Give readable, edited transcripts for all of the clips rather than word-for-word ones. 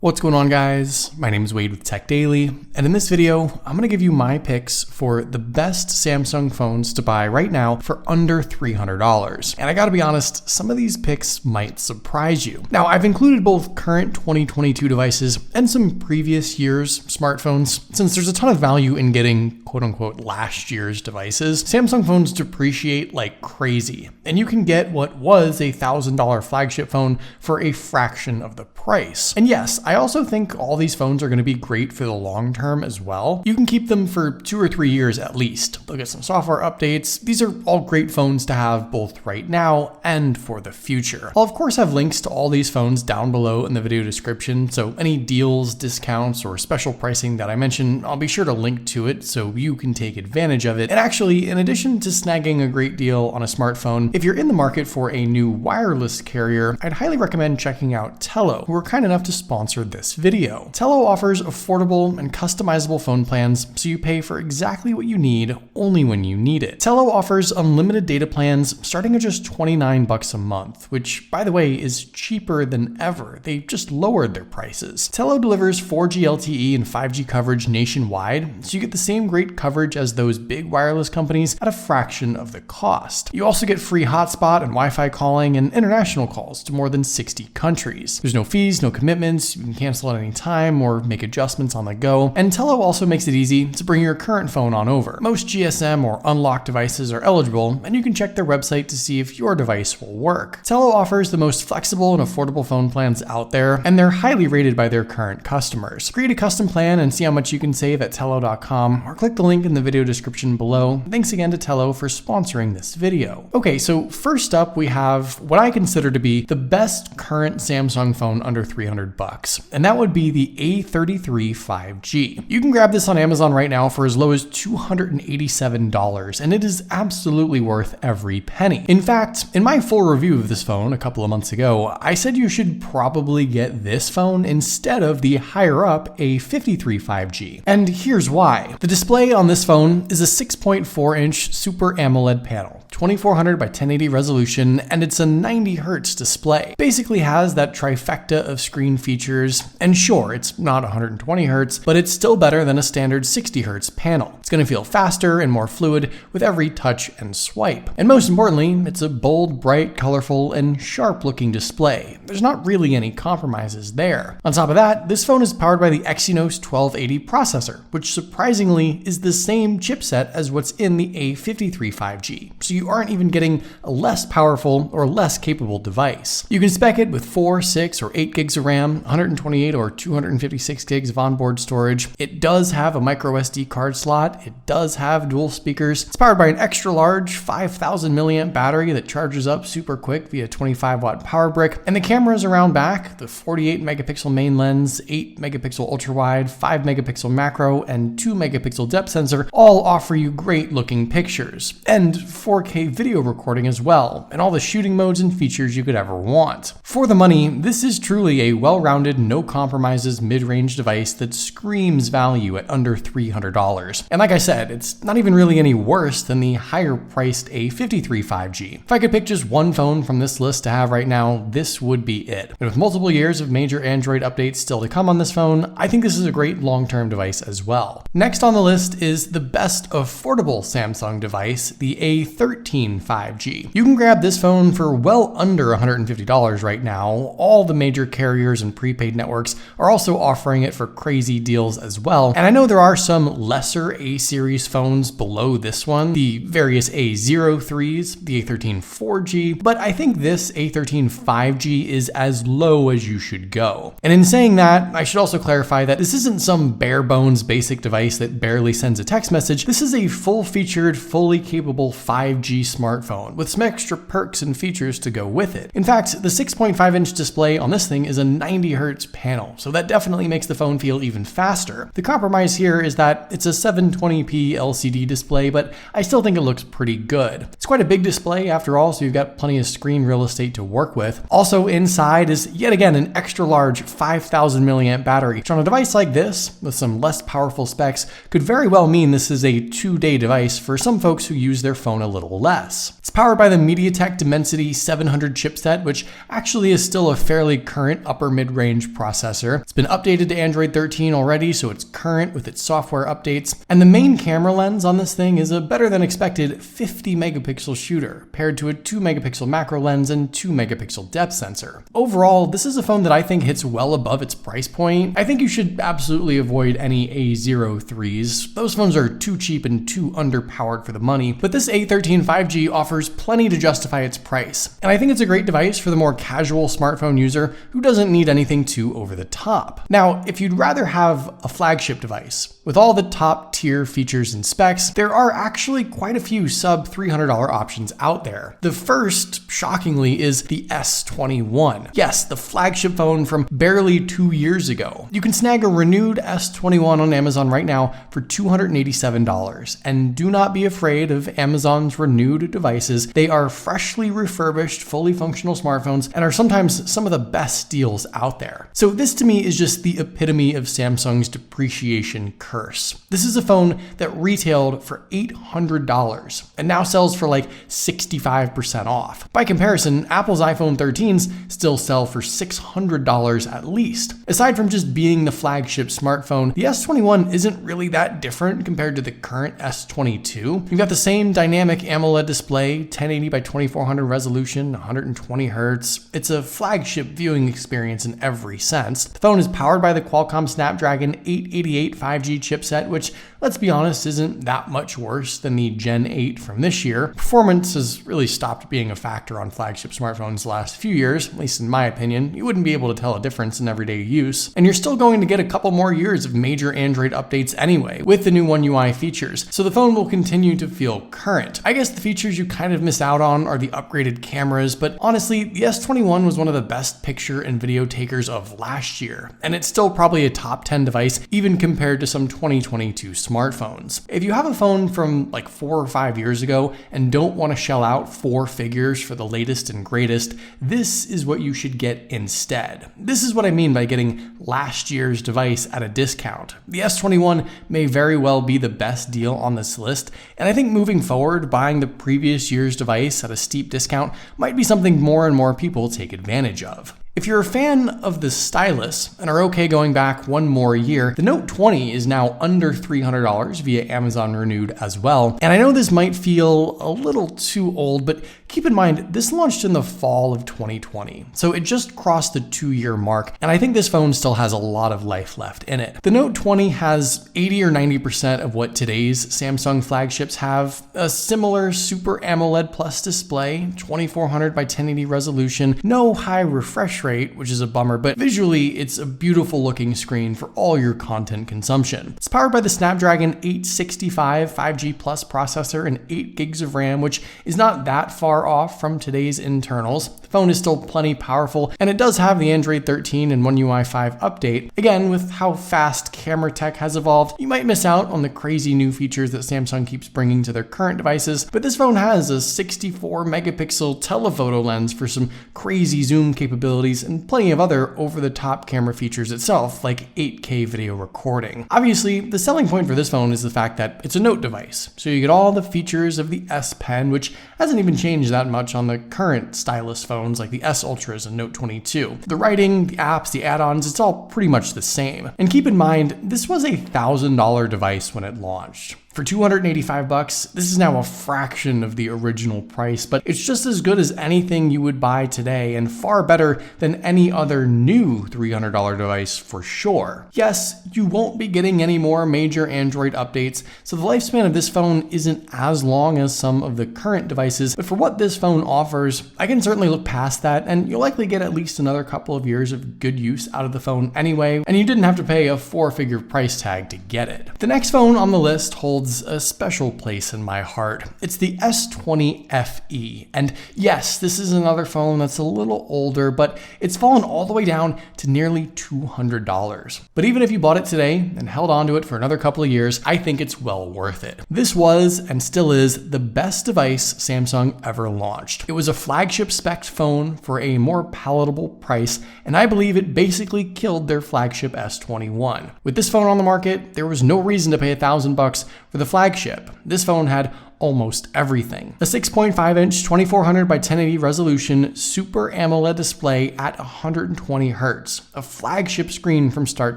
What's going on, guys? My name is Wade with TechDaily, and in this video, I'm going to give you my picks for the best Samsung phones to buy right now for under $300. And I gotta be honest, some of these picks might surprise you. Now, I've included both current 2022 devices and some previous year's smartphones, since there's a ton of value in getting quote-unquote last year's devices. Samsung phones depreciate like crazy, and you can get what was a $1,000 flagship phone for a fraction of the price. And yes, I also think all these phones are going to be great for the long term as well. You can keep them for 2 or 3 years at least. They'll get some software updates. These are all great phones to have both right now and for the future. I'll of course have links to all these phones down below in the video description, so any deals, discounts, or special pricing that I mention, I'll be sure to link to it so you can take advantage of it. And actually, in addition to snagging a great deal on a smartphone, if you're in the market for a new wireless carrier, I'd highly recommend checking out Tello, who were kind enough to sponsor this video. Tello offers affordable and customizable phone plans, so you pay for exactly what you need only when you need it. Tello offers unlimited data plans starting at just $29 a month, which, by the way, is cheaper than ever. They just lowered their prices. Tello delivers 4G LTE and 5G coverage nationwide, so you get the same great coverage as those big wireless companies at a fraction of the cost. You also get free hotspot and Wi-Fi calling and international calls to more than 60 countries. There's no fees, no commitments. You can cancel at any time or make adjustments on the go. And Tello also makes it easy to bring your current phone on over. Most GSM or unlocked devices are eligible, and you can check their website to see if your device will work. Tello offers the most flexible and affordable phone plans out there, and they're highly rated by their current customers. Create a custom plan and see how much you can save at Tello.com, or click the link in the video description below. Thanks again to Tello for sponsoring this video. Okay, so first up we have what I consider to be the best current Samsung phone under $300, and that would be the A33 5G. You can grab this on Amazon right now for as low as $287, and it is absolutely worth every penny. In fact, in my full review of this phone a couple of months ago, I said you should probably get this phone instead of the higher up A53 5G. And here's why. The display on this phone is a 6.4-inch Super AMOLED panel, 2400 by 1080 resolution, and it's a 90 Hz display. Basically has that trifecta of screen features, and sure, it's not 120 Hz, but it's still better than a standard 60 Hz panel. It's going to feel faster and more fluid with every touch and swipe. And most importantly, it's a bold, bright, colorful, and sharp-looking display. There's not really any compromises there. On top of that, this phone is powered by the Exynos 1280 processor, which surprisingly is the same chipset as what's in the A53 5G. So you aren't even getting a less powerful or less capable device. You can spec it with 4, 6, or 8 gigs of RAM, 128 or 256 gigs of onboard storage. It does have a micro SD card slot. It does have dual speakers. It's powered by an extra large 5000 milliamp battery that charges up super quick via 25-watt power brick. And the cameras around back, the 48 megapixel main lens, 8 megapixel ultra wide, 5 megapixel macro, and 2 megapixel depth sensor all offer you great looking pictures. And 4K video recording as well, and all the shooting modes and features you could ever want. For the money, this is truly a well-rounded, no compromises mid-range device that screams value at under $300. And like I said, it's not even really any worse than the higher priced A53 5G. If I could pick just one phone from this list to have right now, this would be it. And with multiple years of major Android updates still to come on this phone, I think this is a great long-term device as well. Next on the list is the best affordable Samsung device, the A13 5G. You can grab this phone for well under $150 right now. All the major carriers and prepaid networks are also offering it for crazy deals as well. And I know there are some lesser A-series phones below this one, the various A03s, the A13 4G, but I think this A13 5G is as low as you should go. And in saying that, I should also clarify that this isn't some bare bones basic device that barely sends a text message. This is a full-featured, fully capable 5G smartphone with some extra perks and features to go with it. In fact, the 6.5-inch display on this thing is a 90 Hz panel, so that definitely makes the phone feel even faster. The compromise here is that it's a 720p LCD display, but I still think it looks pretty good. It's quite a big display after all, so you've got plenty of screen real estate to work with. Also inside is yet again an extra large 5000 milliamp battery, which on a device like this, with some less powerful specs, could very well mean this is a 2-day device for some folks who use their phone a little less. It's powered by the MediaTek Dimensity 700 chipset, which actually is still a fairly current upper mid-range huge processor. It's been updated to Android 13 already, so it's current with its software updates. And the main camera lens on this thing is a better than expected 50 megapixel shooter, paired to a 2 megapixel macro lens and 2 megapixel depth sensor. Overall, this is a phone that I think hits well above its price point. I think you should absolutely avoid any A03s. Those phones are too cheap and too underpowered for the money, but this A13 5G offers plenty to justify its price. And I think it's a great device for the more casual smartphone user who doesn't need anything too over the top. Now, if you'd rather have a flagship device with all the top tier features and specs, there are actually quite a few sub $300 options out there. The first, shockingly, is the S21. Yes, the flagship phone from barely 2 years ago. You can snag a renewed S21 on Amazon right now for $287. And do not be afraid of Amazon's renewed devices. They are freshly refurbished, fully functional smartphones and are sometimes some of the best deals out there. So this to me is just the epitome of Samsung's depreciation curse. This is a phone that retailed for $800 and now sells for like 65% off. By comparison, Apple's iPhone 13s still sell for $600 at least. Aside from just being the flagship smartphone, the S21 isn't really that different compared to the current S22. You've got the same dynamic AMOLED display, 1080 by 2400 resolution, 120 Hz. It's a flagship viewing experience in every sense. The phone is powered by the Qualcomm Snapdragon 888 5G chipset, which, let's be honest, isn't that much worse than the Gen 8 from this year. Performance has really stopped being a factor on flagship smartphones the last few years, at least in my opinion. You wouldn't be able to tell a difference in everyday use. And you're still going to get a couple more years of major Android updates anyway, with the new One UI features. So the phone will continue to feel current. I guess the features you kind of miss out on are the upgraded cameras, but honestly, the S21 was one of the best picture and video takers of last year, and it's still probably a top 10 device even compared to some 2022 smartphones. If you have a phone from like 4 or 5 years ago and don't want to shell out 4 figures for the latest and greatest, this is what you should get instead. This is what I mean by getting last year's device at a discount. The S21 may very well be the best deal on this list, and I think moving forward, buying the previous year's device at a steep discount might be something more and more people take advantage of. If you're a fan of the stylus and are okay going back one more year, the Note 20 is now under $300 via Amazon Renewed as well. And I know this might feel a little too old, but keep in mind, this launched in the fall of 2020. So it just crossed the 2-year mark, and I think this phone still has a lot of life left in it. The Note 20 has 80 or 90% of what today's Samsung flagships have, a similar Super AMOLED Plus display, 2400 by 1080 resolution, no high refresh rate, which is a bummer, but visually it's a beautiful looking screen for all your content consumption. It's powered by the Snapdragon 865 5G Plus processor and 8 gigs of RAM, which is not that far off from today's internals. The phone is still plenty powerful, and it does have the Android 13 and One UI 5 update. Again, with how fast camera tech has evolved, you might miss out on the crazy new features that Samsung keeps bringing to their current devices, but this phone has a 64 megapixel telephoto lens for some crazy zoom capabilities and plenty of other over-the-top camera features itself, like 8K video recording. Obviously, the selling point for this phone is the fact that it's a Note device, so you get all the features of the S Pen, which hasn't even changed that much on the current stylus phones like the S Ultras and Note 22. The writing, the apps, the add-ons, it's all pretty much the same. And keep in mind, this was a $1,000 device when it launched. For $285, this is now a fraction of the original price, but it's just as good as anything you would buy today and far better than any other new $300 device for sure. Yes, you won't be getting any more major Android updates, so the lifespan of this phone isn't as long as some of the current devices, but for what this phone offers, I can certainly look past that, and you'll likely get at least another couple of years of good use out of the phone anyway, and you didn't have to pay a 4-figure price tag to get it. The next phone on the list holds a special place in my heart. It's the S20 FE. And yes, this is another phone that's a little older, but it's fallen all the way down to nearly $200. But even if you bought it today and held on to it for another couple of years, I think it's well worth it. This was and still is the best device Samsung ever launched. It was a flagship spec phone for a more palatable price, and I believe it basically killed their flagship S21. With this phone on the market, there was no reason to pay $1,000 for the flagship. This phone had almost everything. The 6.5-inch 2400 by 1080 resolution Super AMOLED display at 120 Hz, a flagship screen from start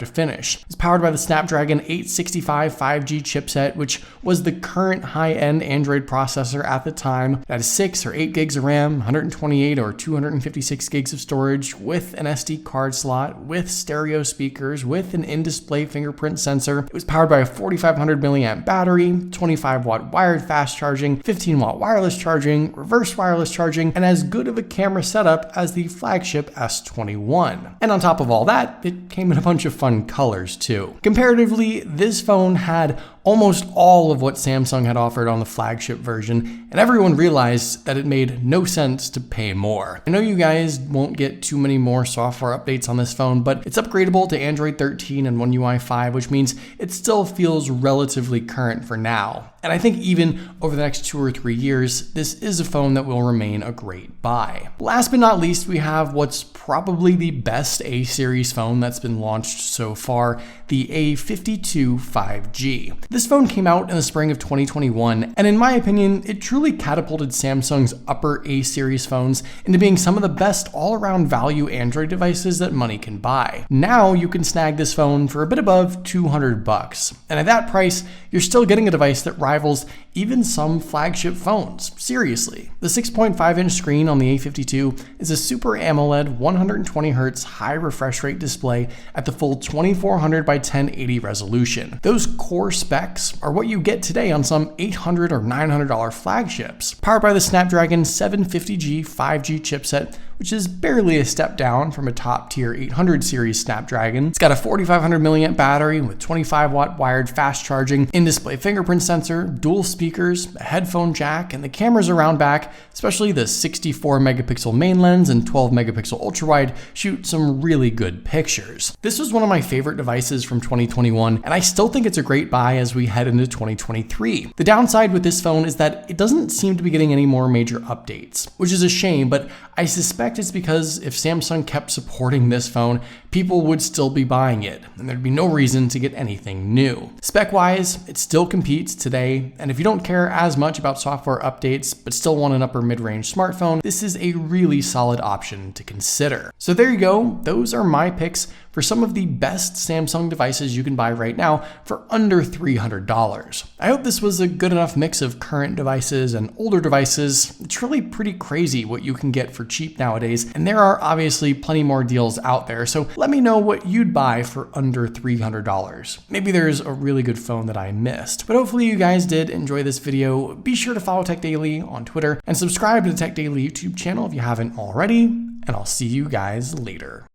to finish. It's powered by the Snapdragon 865 5G chipset, which was the current high-end Android processor at the time. It has 6 or 8 gigs of RAM, 128 or 256 gigs of storage, with an SD card slot, with stereo speakers, with an in-display fingerprint sensor. It was powered by a 4500 milliamp battery, 25-watt wired fast charging, 15-watt wireless charging, reverse wireless charging, and as good of a camera setup as the flagship S21. And on top of all that, it came in a bunch of fun colors too. Comparatively, this phone had almost all of what Samsung had offered on the flagship version, and everyone realized that it made no sense to pay more. I know you guys won't get too many more software updates on this phone, but it's upgradable to Android 13 and One UI 5, which means it still feels relatively current for now. And I think even over the next 2 or 3 years, this is a phone that will remain a great buy. Last but not least, we have what's probably the best A-series phone that's been launched so far, the A52 5G. This phone came out in the spring of 2021, and in my opinion, it truly catapulted Samsung's upper A-series phones into being some of the best all-around value Android devices that money can buy. Now you can snag this phone for a bit above $200, and at that price, you're still getting a device that rivals even some flagship phones. Seriously, the 6.5-inch screen on the A52 is a Super AMOLED 120 Hz high refresh rate display at the full 2400 by 1080 resolution. Those core specs are what you get today on some $800 or $900 flagships. Powered by the Snapdragon 750G 5G chipset, which is barely a step down from a top-tier 800 series Snapdragon. It's got a 4500 milliamp battery with 25-watt wired fast charging, in-display fingerprint sensor, dual speakers, a headphone jack, and the cameras around back, especially the 64 megapixel main lens and 12 megapixel ultra-wide, shoot some really good pictures. This was one of my favorite devices from 2021, and I still think it's a great buy as we head into 2023. The downside with this phone is that it doesn't seem to be getting any more major updates, which is a shame, but I suspect it's because if Samsung kept supporting this phone, people would still be buying it, and there'd be no reason to get anything new. Spec-wise, it still competes today, and if you don't care as much about software updates, but still want an upper mid-range smartphone, this is a really solid option to consider. So there you go, those are my picks for some of the best Samsung devices you can buy right now for under $300. I hope this was a good enough mix of current devices and older devices. It's really pretty crazy what you can get for cheap nowadays, and there are obviously plenty more deals out there, so let me know what you'd buy for under $300. Maybe there's a really good phone that I missed, but hopefully you guys did enjoy this video. Be sure to follow TechDaily on Twitter and subscribe to the TechDaily YouTube channel if you haven't already, and I'll see you guys later.